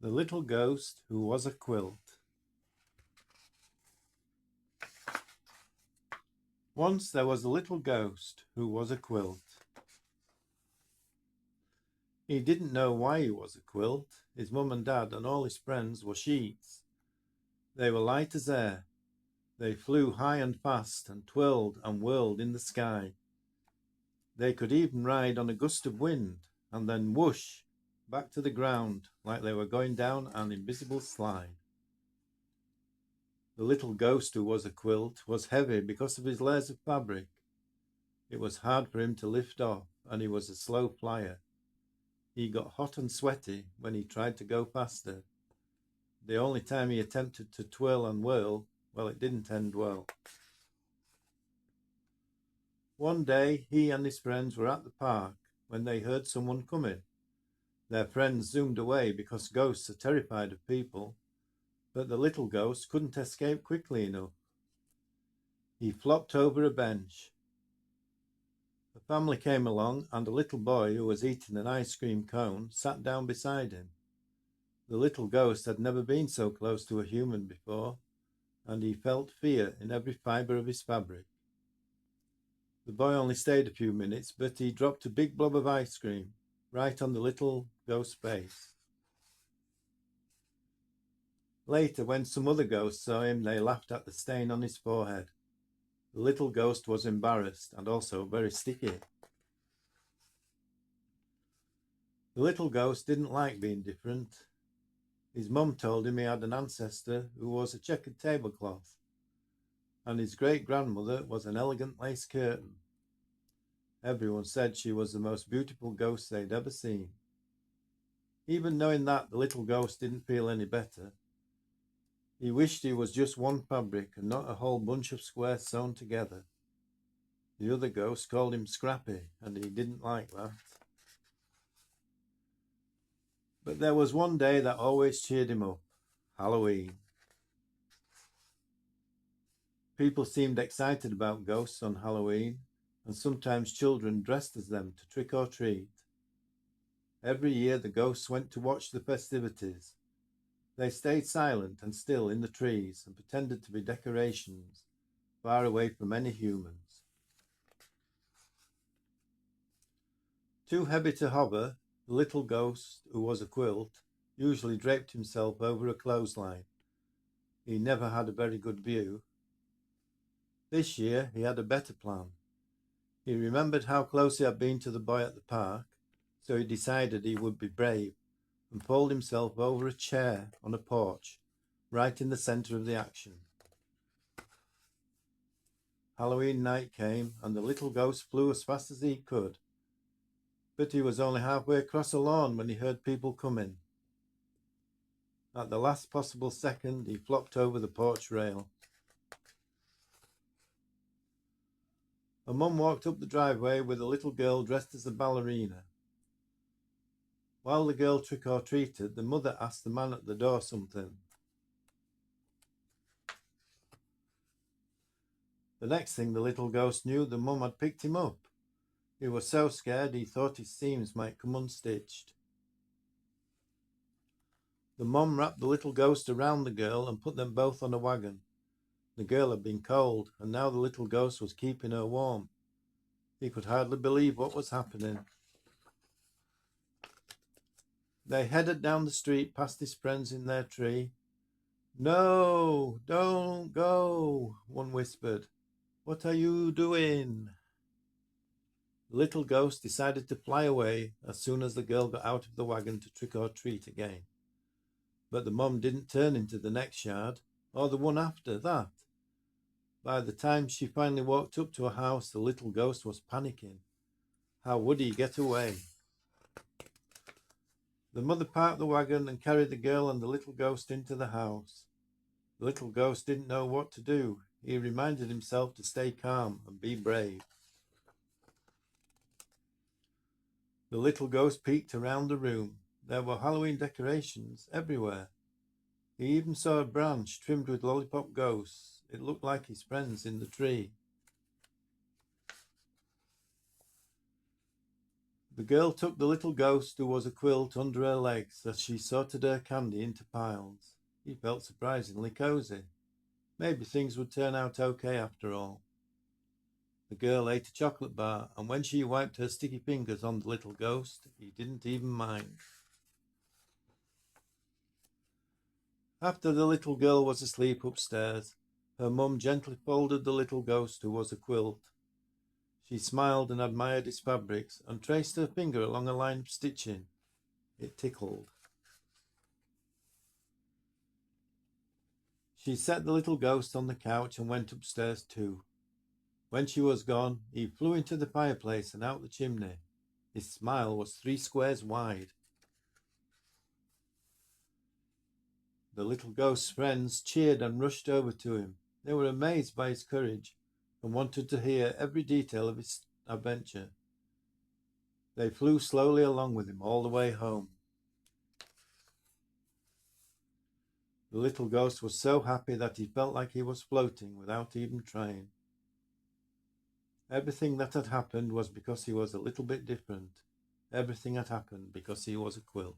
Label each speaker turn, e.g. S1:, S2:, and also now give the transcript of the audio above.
S1: The Little Ghost Who Was a Quilt. Once there was a little ghost who was a quilt. He didn't know why he was a quilt. His mum and dad and all his friends were sheets. They were light as air. They flew high and fast and twirled and whirled in the sky. They could even ride on a gust of wind and then whoosh back to the ground like they were going down an invisible slide. The little ghost who was a quilt was heavy because of his layers of fabric. It was hard for him to lift off, and he was a slow flyer. He got hot and sweaty when he tried to go faster. The only time he attempted to twirl and whirl, well, it didn't end well. One day, he and his friends were at the park when they heard someone coming. Their friends zoomed away because ghosts are terrified of people, but the little ghost couldn't escape quickly enough. He flopped over a bench. The family came along, and a little boy who was eating an ice cream cone sat down beside him. The little ghost had never been so close to a human before, and he felt fear in every fibre of his fabric. The boy only stayed a few minutes, but he dropped a big blob of ice cream right on the little ghost's face. Later, when some other ghosts saw him, they laughed at the stain on his forehead. The little ghost was embarrassed and also very sticky. The little ghost didn't like being different. His mum told him he had an ancestor who was a checkered tablecloth, and his great-grandmother was an elegant lace curtain. Everyone said she was the most beautiful ghost they'd ever seen. Even knowing that, the little ghost didn't feel any better. He wished he was just one fabric and not a whole bunch of squares sewn together. The other ghosts called him Scrappy, and he didn't like that. But there was one day that always cheered him up: Halloween. People seemed excited about ghosts on Halloween, and sometimes children dressed as them to trick or treat. Every year the ghosts went to watch the festivities. They stayed silent and still in the trees and pretended to be decorations, far away from any humans. Too heavy to hover, the little ghost who was a quilt usually draped himself over a clothesline. He never had a very good view. This year he had a better plan. He remembered how close he had been to the boy at the park, so he decided he would be brave and pulled himself over a chair on a porch, right in the centre of the action. Halloween night came, and the little ghost flew as fast as he could. But he was only halfway across a lawn when he heard people coming. At the last possible second, he flopped over the porch rail. A mum walked up the driveway with a little girl dressed as a ballerina. While the girl trick-or-treated, the mother asked the man at the door something. The next thing the little ghost knew, the mum had picked him up. He was so scared he thought his seams might come unstitched. The mum wrapped the little ghost around the girl and put them both on a wagon. The girl had been cold, and now the little ghost was keeping her warm. He could hardly believe what was happening. They headed down the street past his friends in their tree. "No, don't go," one whispered. "What are you doing?" The little ghost decided to fly away as soon as the girl got out of the wagon to trick or treat again. But the mum didn't turn into the next yard, or the one after that. By the time she finally walked up to a house, the little ghost was panicking. How would he get away? The mother parked the wagon and carried the girl and the little ghost into the house. The little ghost didn't know what to do. He reminded himself to stay calm and be brave. The little ghost peeked around the room. There were Halloween decorations everywhere. He even saw a branch trimmed with lollipop ghosts. It looked like his friends in the tree. The girl took the little ghost who was a quilt under her legs as she sorted her candy into piles. He felt surprisingly cosy. Maybe things would turn out okay after all. The girl ate a chocolate bar, and when she wiped her sticky fingers on the little ghost, he didn't even mind. After the little girl was asleep upstairs, her mum gently folded the little ghost who was a quilt. She smiled and admired its fabrics and traced her finger along a line of stitching. It tickled. She set the little ghost on the couch and went upstairs too. When she was gone, he flew into the fireplace and out the chimney. His smile was 3 squares wide. The little ghost's friends cheered and rushed over to him. They were amazed by his courage and wanted to hear every detail of his adventure. They flew slowly along with him all the way home. The little ghost was so happy that he felt like he was floating without even trying. Everything that had happened was because he was a little bit different. Everything had happened because he was a quilt.